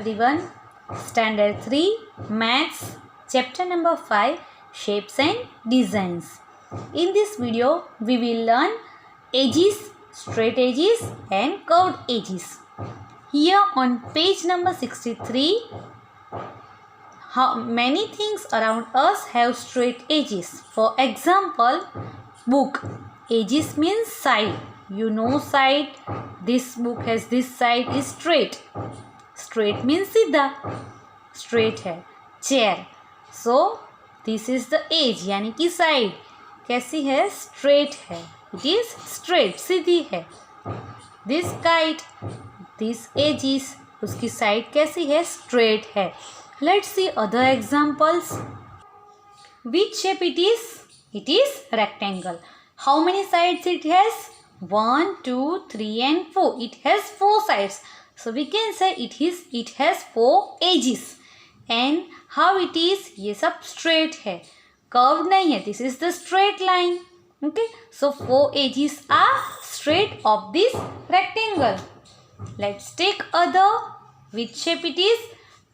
everyone. Standard 3 Maths chapter number 5 Shapes and Designs. In this video we will learn edges, straight edges and curved edges. Here on page number 63, how many things around us have straight edges. For example, book. Edges means side. You know side. This book has this side is straight. Straight means सीधा. Straight है. Chair. So this is the edge यानी कि side. कैसी है? Straight है. It is straight. सीधी है. This kite. This edge is. उसकी side कैसी है? Straight है. Let's see other examples. Which shape it is? It is rectangle. How many sides it has? 1, 2, 3 and 4. It has 4 sides. So we can say it has 4 edges. And how it is? ये सब straight है. Curved नहीं है. This is the straight line. Okay. So 4 edges are straight of this rectangle. Let's take other. Which shape it is?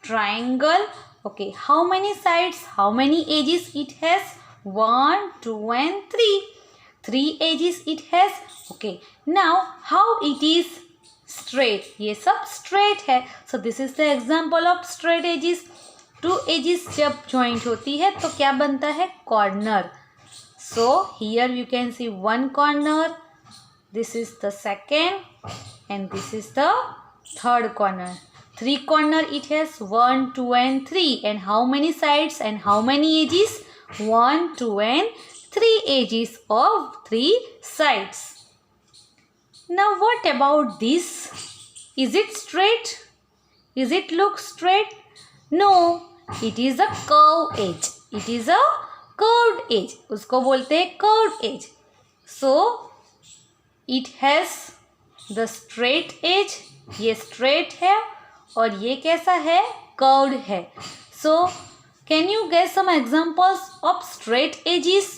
Triangle. Okay. How many sides? How many edges it has? 1, 2 and 3. 3 edges it has. Okay. Now how it is straight? ये सब straight है. So this is the example of straight edges. 2 edges जब joint होती है तो क्या बनता है? Corner. So here you can see one corner. This is the second and this is the third corner. 3 corner it has 1, 2 and 3. And how many sides and how many edges? 1, 2 and 3 edges of 3 sides. Now what about this? Is it straight? Is it look straight? No, it is a curved edge. It is a curved edge. उसको बोलते हैं curved edge. So it has the straight edge. ये straight है और ये कैसा है? Curved है. So can you guess some examples of straight edges?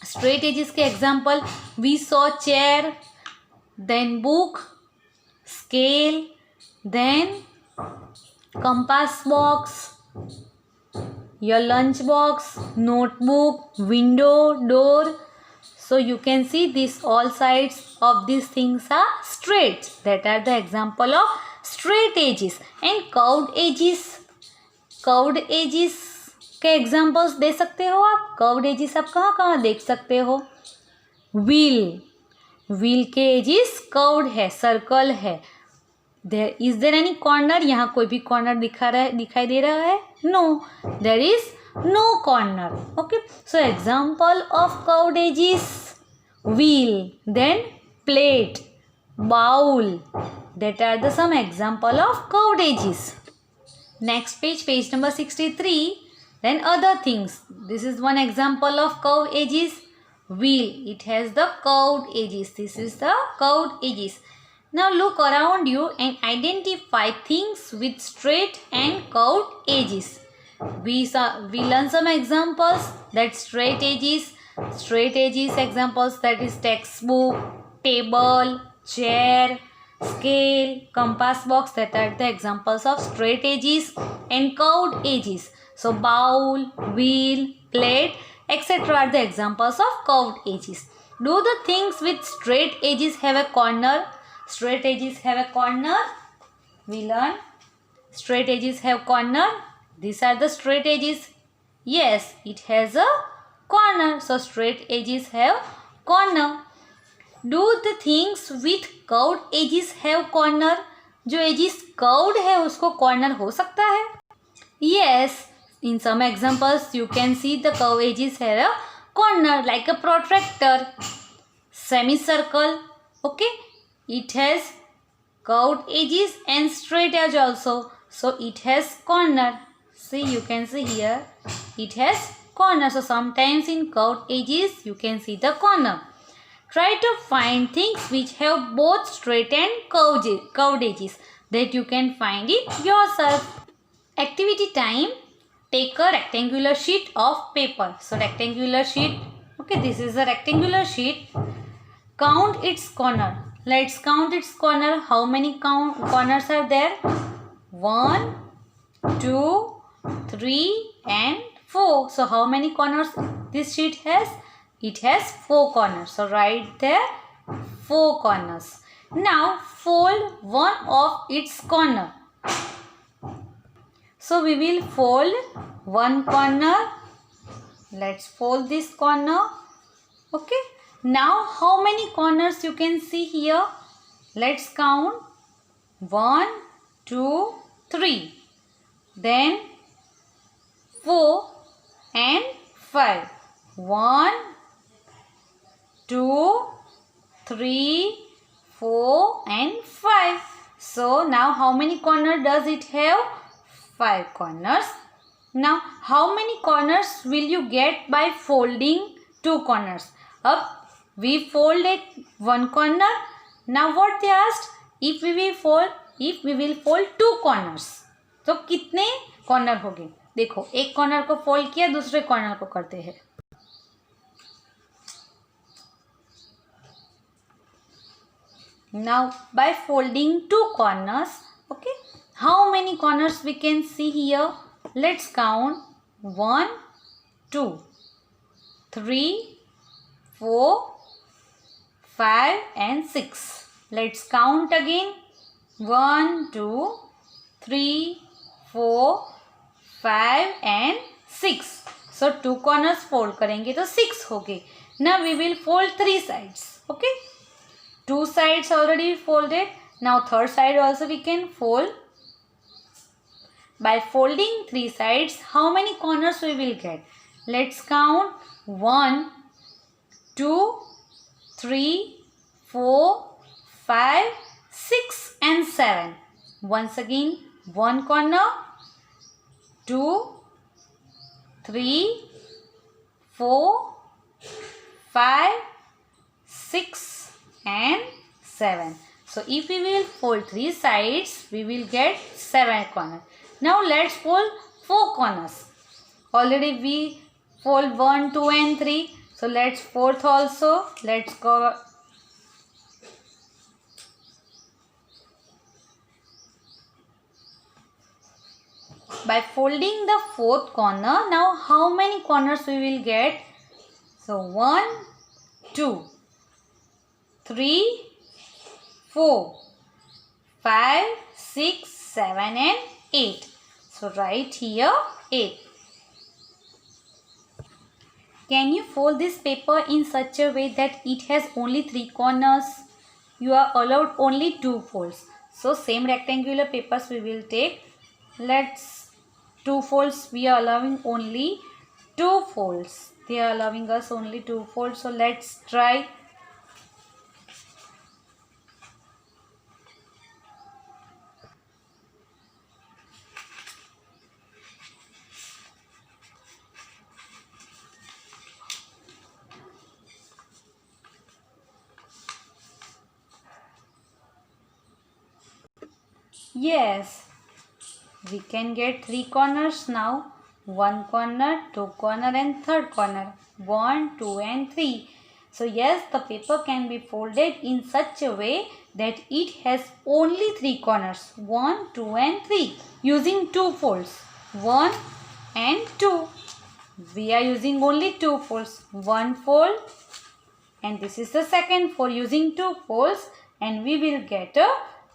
Straight edges के example we saw chair, then book, scale, then compass box, your lunch box, notebook, window, door. So you can see this all sides of these things are straight. That are the example of straight edges. And curved edges. Curved edges के examples दे सकते हो आप. Curved edges आप कहाँ कहाँ देख सकते हो? व्हील. व्हील के एजिस कर्व्ड है, सर्कल है. There is there any corner? यहाँ कोई भी कॉर्नर दिखाई दे रहा है? No, there is no corner. Okay. So example of curved edges: wheel, then plate, bowl. That are the some example of curved edges. Next page, page number 63. Then other things. This is one example of curved edges. Wheel. It has the curved edges. This is the curved edges. Now look around you and identify things with straight and curved edges. We learn some examples that straight edges. Straight edges examples, that is textbook, table, chair, scale, compass box. That are the examples of straight edges and curved edges. So bowl, wheel, plate, etc. are the examples of curved edges. Do the things with straight edges have a corner? Straight edges have a corner. We learn straight edges have corner. These are the straight edges. Yes, it has a corner. So straight edges have corner. Do the things with curved edges have corner? जो edges curved है उसको corner हो सकता है? Yes, in some examples you can see the curved edges have a corner, like a protractor, semicircle. Okay, it has curved edges and straight edge also. So it has corner. See, you can see here it has corner. So sometimes in curved edges you can see the corner. Try to find things which have both straight and curved edges, that you can find it yourself. Activity time. Take a rectangular sheet of paper. So rectangular sheet. Okay, this is a rectangular sheet. Count its corner. Let's count its corner. How many corners are there? 1, 2, 3 and 4. So how many corners this sheet has? It has 4 corners. So write there 4 corners. Now fold one of its corner. So we will fold one corner. Let's fold this corner. Okay. Now how many corners you can see here? Let's count. 1, 2, 3. Then 4 and 5. 1, 2, 3, 4 and 5. So now how many corners does it have? 5 corners. Now how many corners will you get by folding 2 corners? Up we folded 1 corner. Now what they asked? If we will fold 2 corners. तो कितने corner हो गए? देखो एक corner को fold किया, दूसरे corner को करते हैं. Now by folding 2 corners, okay, how many corners we can see here? Let's count. 1, 2, 3, 4, 5 and 6. Let's count again. 1, 2, 3, 4, 5 and 6. So 2 corners fold करेंगे तो 6 हो गए. Now we will fold 3 sides. Okay. 2 sides already folded. Now third side also we can fold. By folding 3 sides, how many corners we will get? Let's count. 1, 2, 3, 4, 5, 6 and 7. Once again, 1 corner, 2, 3, 4, 5, 6 and 7. So if we will fold 3 sides, we will get 7 corners. Now let's fold 4 corners. Already we fold 1, 2 and 3. So let's fourth also. Let's go. By folding the 4th corner, now how many corners we will get? So 1, 2, 3, 4, 5, 6, 7 and 8. So write here 8. Can you fold this paper in such a way that it has only 3 corners? You are allowed only 2 folds. So same rectangular papers we will take. Let's 2 folds, we are allowing only 2 folds. They are allowing us only 2 folds. So let's try. Yes, we can get 3 corners now. 1 corner, 2 corner and third corner. 1, 2 and 3. So yes, the paper can be folded in such a way that it has only 3 corners. 1, 2 and 3. Using 2 folds. 1 and 2. We are using only 2 folds. 1 fold and this is the second fold using 2 folds and we will get a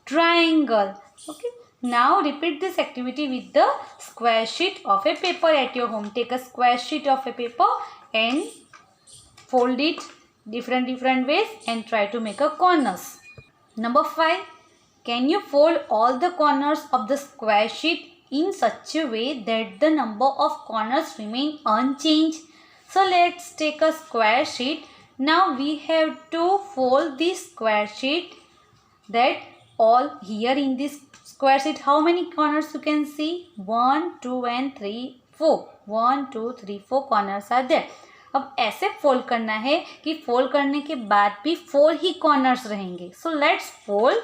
triangle. Okay. Now repeat this activity with the square sheet of a paper at your home. Take a square sheet of a paper and fold it different ways and try to make a corners. Number 5. Can you fold all the corners of the square sheet in such a way that the number of corners remain unchanged? So let's take a square sheet. Now we have to fold this square sheet that all here in this square sheet how many corners you can see? 1, 2 and 3, 4. 1, 2, 3, 4 corners are there. अब ऐसे fold करना है कि fold करने के बाद भी 4 ही corners रहेंगे. So let's fold.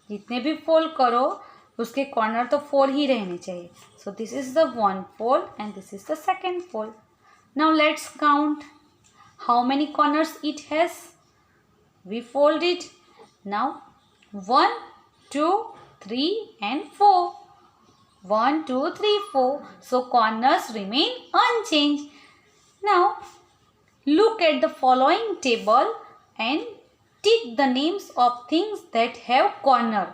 जितने भी फोल्ड करो उसके कॉर्नर तो 4 ही रहने चाहिए. So this is the 1 fold and this is the second fold. Now let's count how many corners it has. We fold it. Now 1, 2, 3 and 4. 1, 2, 3, 4. So corners remain unchanged. Now look at the following table and tick the names of things that have corner.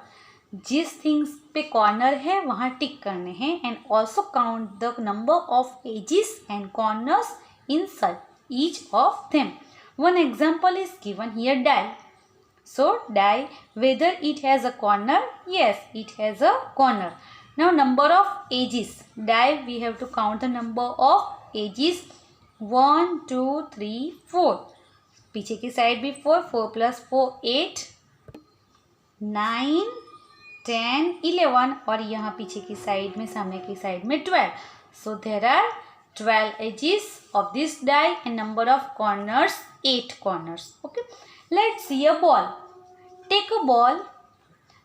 जिस things पे corner है वहाँ tick करने हैं and also count the number of edges and corners in each of them. One example is given here, die. So die, whether it has a corner? Yes, it has a corner. Now number of edges. Die, we have to count the number of edges. 1, 2, 3, 4. पीछे की side भी 4. 4 plus 4 8, 9, 10, 11 और यहाँ पीछे की side में सामने की साइड में 12. So there are 12 edges of this die and number of corners 8 corners. Okay, let's see a ball. Take a ball.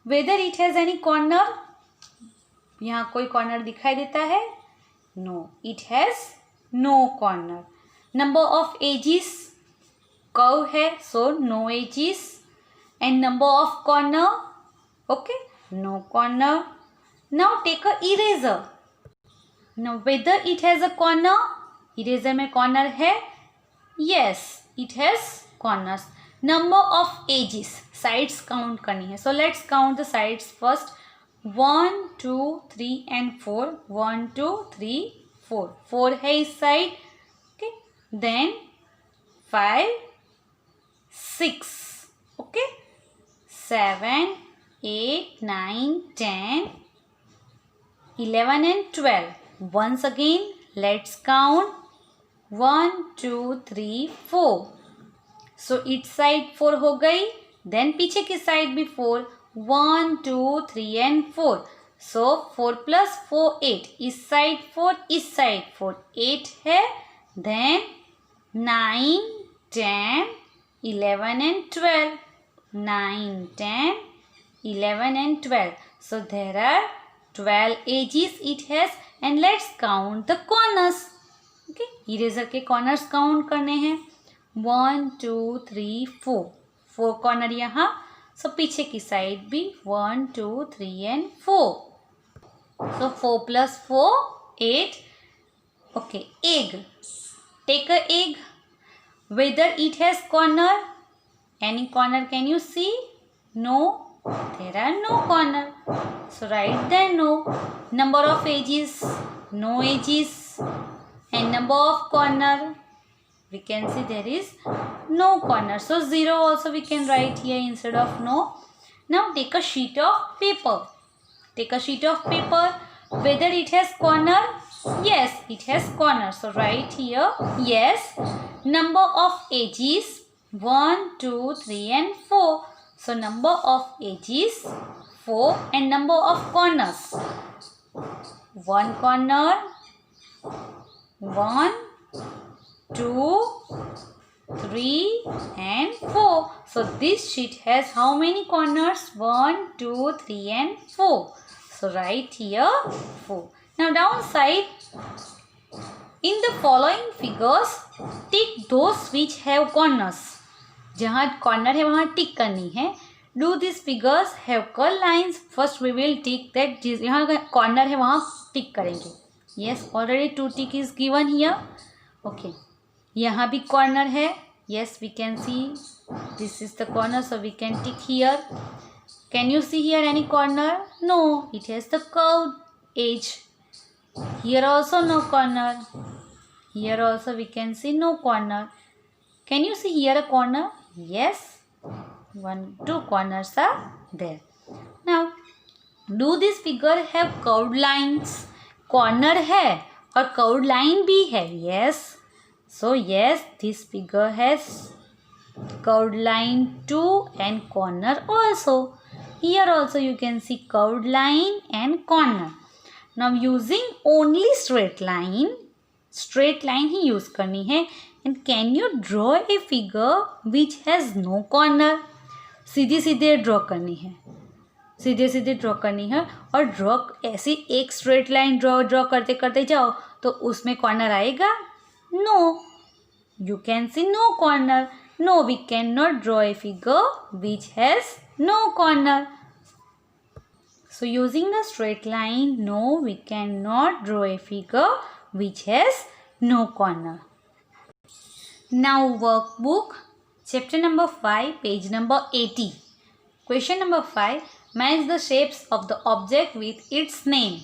Whether it has any corner? यहाँ कोई corner दिखाई देता है? No, it has no corner. Number of edges? Curve है, so no edges. And number of corner? Okay, no corner. Now take a eraser. Now whether it has a corner? Eraser में corner है? Yes, it has corners. Number of edges. Sides count करनी है. So let's count the sides first. 1, 2, 3 and 4. 1, 2, 3, 4. 4 है इस side. Okay. Then 5, 6. Okay. 7, 8, 9, 10, 11 and 12. Once again, let's count. 1, 2, 3, 4. So each side 4 हो गई. Then पीछे की side भी 4. 1, 2, 3 and 4. So 4 plus 4 8. इस side 4, इस side 4. 8 है. Then 9, 10, 11 and 12. 9, 10, 11 and 12. So there are 12 edges it has. And let's count the corners. Okay, eraser के corners count करने हैं. 1, 2, 3, 4. 4 corner यहाँ. So पीछे की side भी 1, 2, 3 and 4. So 4 plus 4 8. Okay, egg. Take a egg. Whether it has corner? Any corner can you see? No. There are no corner. So write there no. Number of edges, no edges. And number of corner, we can see there is no corner. So 0 also we can write here instead of no. Now take a sheet of paper. Take a sheet of paper. Whether it has corner? Yes, it has corner. So write here yes. Number of edges 1, 2, 3 and 4. So number of edges 4 and number of corners. 1 corner, 1, 2, 3 and 4. So this sheet has how many corners? 1, 2, 3 and 4. So write here 4. Now downside. In the following figures, tick those which have corners. जहाँ corner है वहाँ tick करनी है. Do this figures have curl lines. First we will tick that. जिस यहाँ corner है वहाँ tick करेंगे. Yes, already 2 tick is given here. Okay, यहाँ भी कॉर्नर है. Yes, we can see this is the corner, so we can tick here. Can you see here any corner? No, it has the curved edge. Here also no corner. Here also we can see no corner. Can you see here a corner? Yes, 1, 2 corners are there. Now, do this figure have curved lines? Corner है और curved line भी है. Yes. So yes, this figure has curved line too and corner also. Here also you can see curved line and corner. Now using only straight line he use करनी है. And can you draw a figure which has no corner? सीधे सीधे draw करनी है. सीधे सीधे draw करनी है और ड्रॉ ऐसी एक स्ट्रेट लाइन ड्रॉ करते करते जाओ तो उसमें कॉर्नर आएगा? No, you can see no corner. No, we can not draw a figure which has no corner. So using a straight line, no, we cannot draw a figure which has no corner. Now workbook, chapter number 5, page number 80. Question number 5, match the shapes of the object with its name.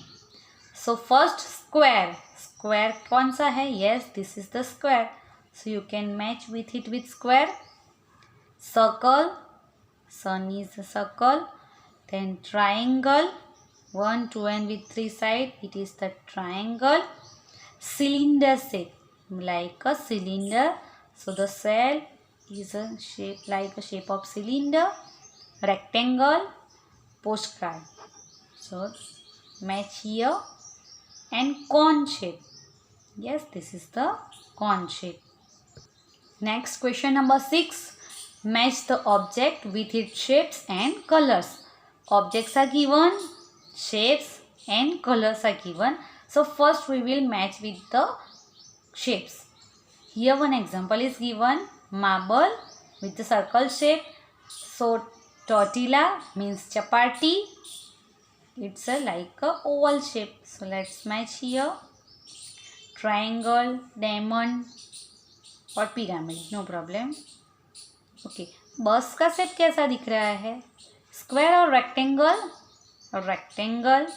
So first square. Square कौन सा है? Yes, this is the square. So you can match with it with square. Circle. Sun is a circle. Then triangle. 1, 2 and with 3 sides. It is the triangle. Cylinder shape. Like a cylinder. So the cell is a shape like a shape of cylinder. Rectangle. Postcard. So match here. And cone shape. Yes, this is the cone shape. Next question number 6. Match the object with its shapes and colors. Objects are given, shapes and colors are given. So first we will match with the shapes. Here one example is given, marble with the circle shape. So tortilla means chapati. It's like a oval shape. So let's match here. Triangle, diamond और pyramid, no problem. Okay, bus का shape कैसा दिख रहा है? Square और rectangle. Rectangle.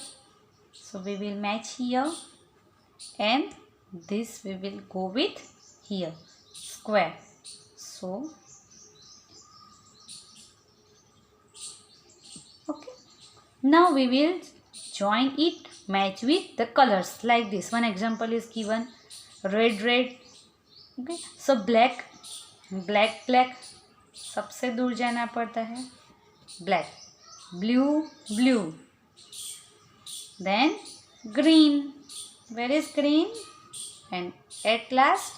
So we will match here and this we will go with here square. So okay, now we will join it, match with the colors like this. One example is given, red. Okay, so black. सबसे दूर जाना पड़ता है. black. blue. Then green. Where is green? And at last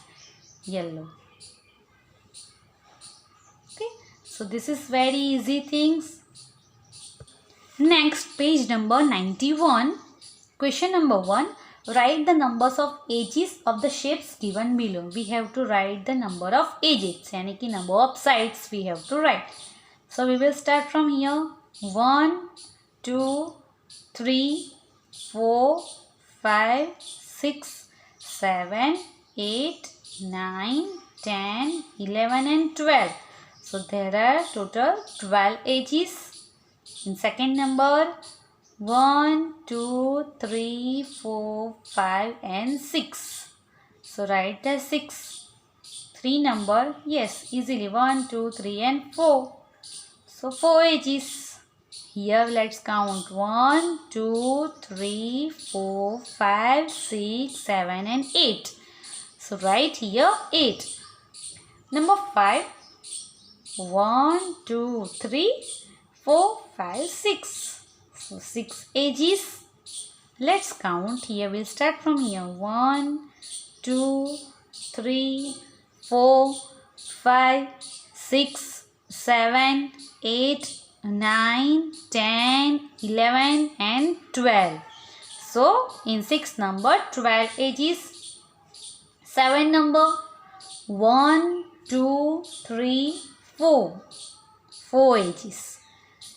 yellow. Okay, so this is very easy things. Next, page number 91. Question number 1. Write the numbers of edges of the shapes given below. We have to write the number of edges, यानी कि number of sides we have to write. So we will start from here. 1, 2, 3, 4, 5, 6, 7, 8, 9, 10, 11 and 12. So there are total 12 edges. In second number, 1, 2, 3, 4, 5 and 6. So write the 6. 3 number, yes, easily 1, 2, 3 and 4. So 4 edges. Here let's count 1, 2, 3, 4, 5, 6, 7 and 8. So write here 8. Number 5. 1, 2, 3, 4, 5, 6. So 6 edges. Let's count. Here we'll start from here. 1, 2, 3, 4, 5, 6, 7, 8, 9, 10, 11 and 12. So in 6 number 12 edges. 7 number 1, 2, 3, 4. 4 edges.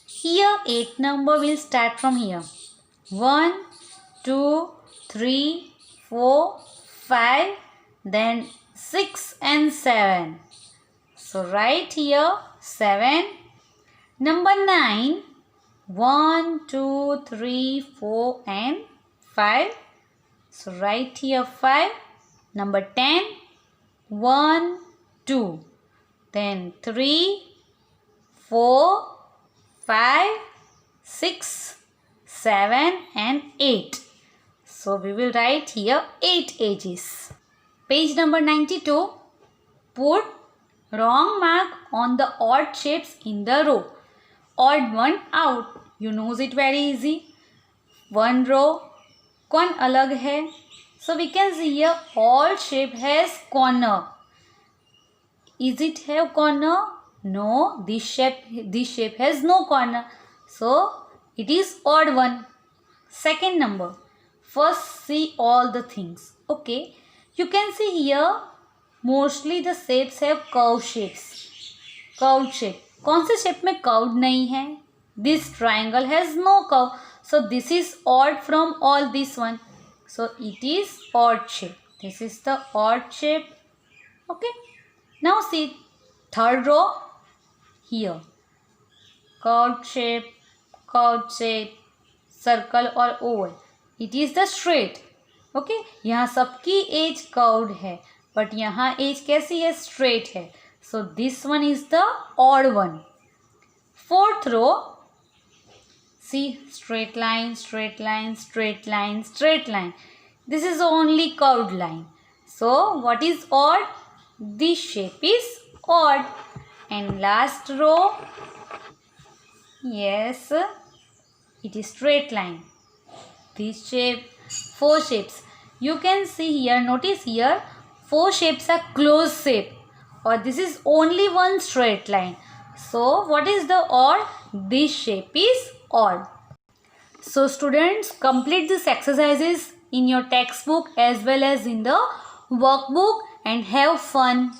Here 8 number will start from here. 1, 2, 3, 4, 5, then 6 and 7. So write here 7. Number 9. 1, 2, 3, 4 and 5. So write here 5. Number 10. 1, 2. Then 3, 4, 5, 6, 7 and 8. So we will write here 8 edges. Page number 92. Put wrong mark on the odd shapes in the row. Odd one out. You knows it very easy. One row. कौन अलग है? So we can see here all shape has corner. Is it have corner? No, this shape has no corner. So it is odd one. Second number. First see all the things. Okay. You can see here mostly the shapes have curve shapes. Curved shape. कौन से shape में curved नहीं है? This triangle has no curve. So this is odd from all this one. So it is odd shape. This is the odd shape. Okay. Now see third row here. Curved shape, circle or oval. It is the straight. ओके यहाँ सबकी edge curved है but यहाँ edge कैसी है straight है so this one is the odd one fourth row see straight line straight line straight line straight line this is only curved line so what is odd this shape is odd and last row yes it is straight line this shape four shapes you can see here notice here four shapes are close shape or this is only one straight line so what is the odd this shape is odd so students complete these exercises in your textbook as well as in the workbook and have fun.